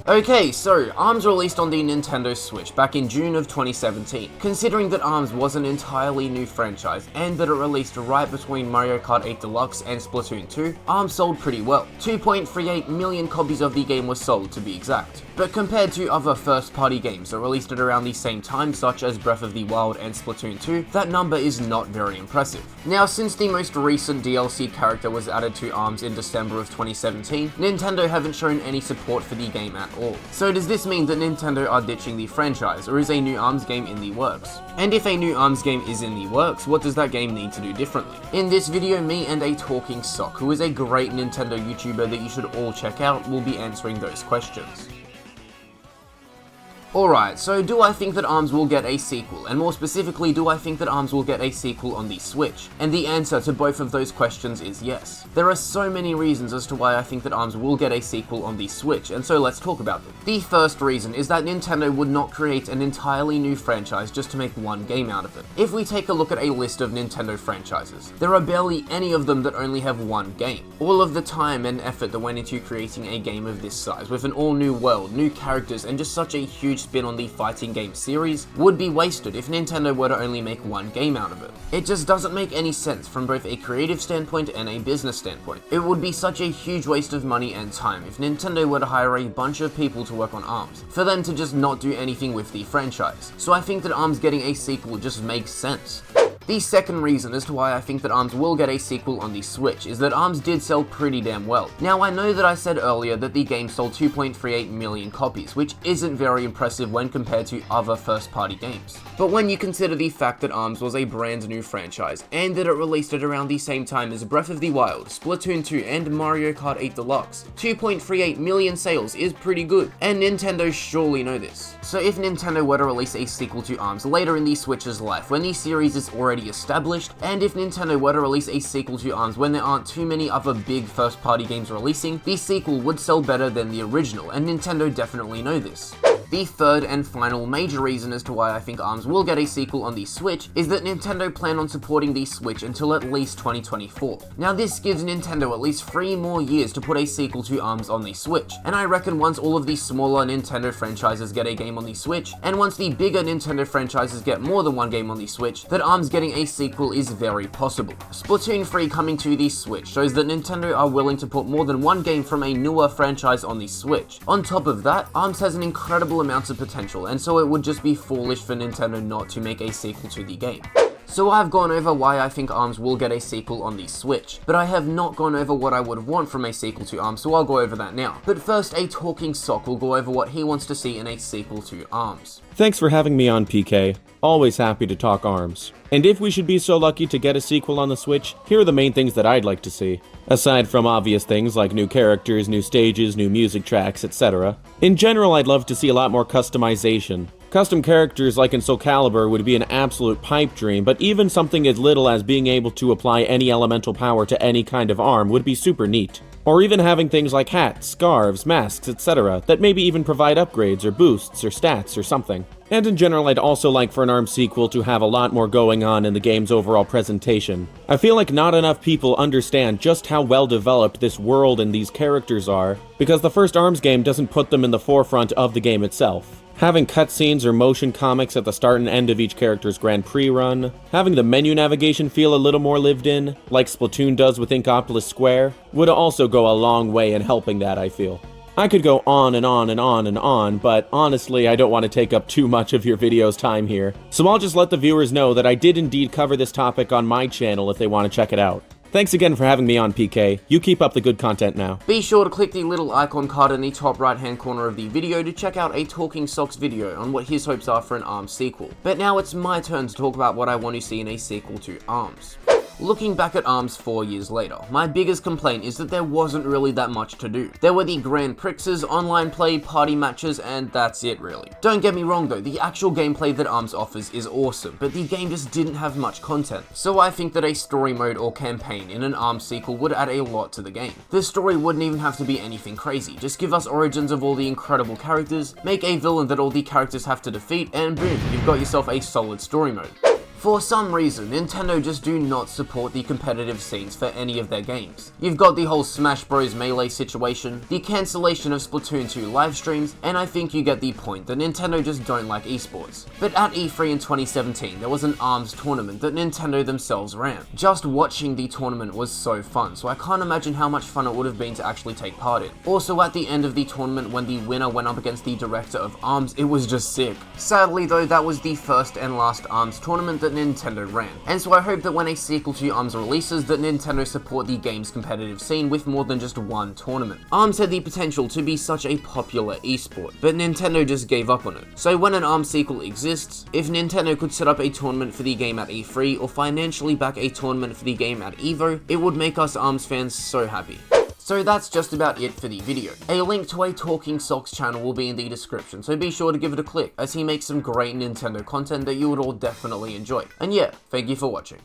Okay, so ARMS released on the Nintendo Switch back in June of 2017. Considering that ARMS was an entirely new franchise and that it released right between Mario Kart 8 Deluxe and Splatoon 2, ARMS sold pretty well. 2.38 million copies of the game were sold, to be exact. But compared to other first-party games that released at around the same time, such as Breath of the Wild and Splatoon 2, that number is not very impressive. Now, since the most recent DLC character was added to ARMS in December of 2017, Nintendo haven't shown any support for the game at all. So does this mean that Nintendo are ditching the franchise, or is a new ARMS game in the works? And if a new ARMS game is in the works, what does that game need to do differently? In this video, me and a talking sock, who is a great Nintendo YouTuber that you should all check out, will be answering those questions. Alright, so do I think that ARMS will get a sequel? And more specifically, do I think that ARMS will get a sequel on the Switch? And the answer to both of those questions is yes. There are so many reasons as to why I think that ARMS will get a sequel on the Switch, and so let's talk about them. The first reason is that Nintendo would not create an entirely new franchise just to make one game out of it. If we take a look at a list of Nintendo franchises, there are barely any of them that only have one game. All of the time and effort that went into creating a game of this size, with an all-new world, new characters, and just such a huge spin on the fighting game series, would be wasted if Nintendo were to only make one game out of it. It just doesn't make any sense from both a creative standpoint and a business standpoint. It would be such a huge waste of money and time if Nintendo were to hire a bunch of people to work on ARMS, for them to just not do anything with the franchise. So I think that ARMS getting a sequel just makes sense. The second reason as to why I think that ARMS will get a sequel on the Switch is that ARMS did sell pretty damn well. Now, I know that I said earlier that the game sold 2.38 million copies, which isn't very impressive when compared to other first-party games. But when you consider the fact that ARMS was a brand new franchise, and that it released at around the same time as Breath of the Wild, Splatoon 2, and Mario Kart 8 Deluxe, 2.38 million sales is pretty good, and Nintendo surely know this. So if Nintendo were to release a sequel to ARMS later in the Switch's life, when the series is already established, and if Nintendo were to release a sequel to ARMS when there aren't too many other big first-party games releasing, the sequel would sell better than the original, and Nintendo definitely know this. The third and final major reason as to why I think ARMS will get a sequel on the Switch is that Nintendo plan on supporting the Switch until at least 2024. Now this gives Nintendo at least 3 more years to put a sequel to ARMS on the Switch, and I reckon once all of the smaller Nintendo franchises get a game on the Switch, and once the bigger Nintendo franchises get more than one game on the Switch, that ARMS getting a sequel is very possible. Splatoon 3 coming to the Switch shows that Nintendo are willing to put more than one game from a newer franchise on the Switch. On top of that, ARMS has an incredible amounts of potential, and so it would just be foolish for Nintendo not to make a sequel to the game. So I've gone over why I think ARMS will get a sequel on the Switch, but I have not gone over what I would want from a sequel to ARMS, so I'll go over that now. But first, a talking sock will go over what he wants to see in a sequel to ARMS. Thanks for having me on, PK. Always happy to talk ARMS. And if we should be so lucky to get a sequel on the Switch, here are the main things that I'd like to see. Aside from obvious things like new characters, new stages, new music tracks, etc. In general, I'd love to see a lot more customization. Custom characters like in Soul Calibur would be an absolute pipe dream, but even something as little as being able to apply any elemental power to any kind of arm would be super neat. Or even having things like hats, scarves, masks, etc. that maybe even provide upgrades or boosts or stats or something. And in general, I'd also like for an ARMS sequel to have a lot more going on in the game's overall presentation. I feel like not enough people understand just how well developed this world and these characters are, because the first ARMS game doesn't put them in the forefront of the game itself. Having cutscenes or motion comics at the start and end of each character's Grand Prix run, having the menu navigation feel a little more lived in, like Splatoon does with Inkopolis Square, would also go a long way in helping that, I feel. I could go on and on and on and on, but honestly, I don't want to take up too much of your video's time here, so I'll just let the viewers know that I did indeed cover this topic on my channel if they want to check it out. Thanks again for having me on, PK. You keep up the good content now. Be sure to click the little icon card in the top right hand corner of the video to check out a Talking Socks video on what his hopes are for an ARMS sequel. But now it's my turn to talk about what I want to see in a sequel to ARMS. Looking back at ARMS 4 years later, my biggest complaint is that there wasn't really that much to do. There were the Grand Prixes, online play, party matches, and that's it really. Don't get me wrong though, the actual gameplay that ARMS offers is awesome, but the game just didn't have much content. So I think that a story mode or campaign in an ARMS sequel would add a lot to the game. The story wouldn't even have to be anything crazy, just give us origins of all the incredible characters, make a villain that all the characters have to defeat, and boom, you've got yourself a solid story mode. For some reason, Nintendo just do not support the competitive scenes for any of their games. You've got the whole Smash Bros. Melee situation, the cancellation of Splatoon 2 live streams, and I think you get the point that Nintendo just don't like esports. But at E3 in 2017, there was an ARMS tournament that Nintendo themselves ran. Just watching the tournament was so fun, so I can't imagine how much fun it would have been to actually take part in. Also, at the end of the tournament, when the winner went up against the director of ARMS, it was just sick. Sadly though, that was the first and last ARMS tournament that Nintendo ran, and so I hope that when a sequel to ARMS releases, that Nintendo support the game's competitive scene with more than just one tournament. ARMS had the potential to be such a popular esport, but Nintendo just gave up on it. So when an ARMS sequel exists, if Nintendo could set up a tournament for the game at E3 or financially back a tournament for the game at EVO, it would make us ARMS fans so happy. So that's just about it for the video. A link to a Talking Socks channel will be in the description, so be sure to give it a click, as he makes some great Nintendo content that you would all definitely enjoy. And yeah, thank you for watching.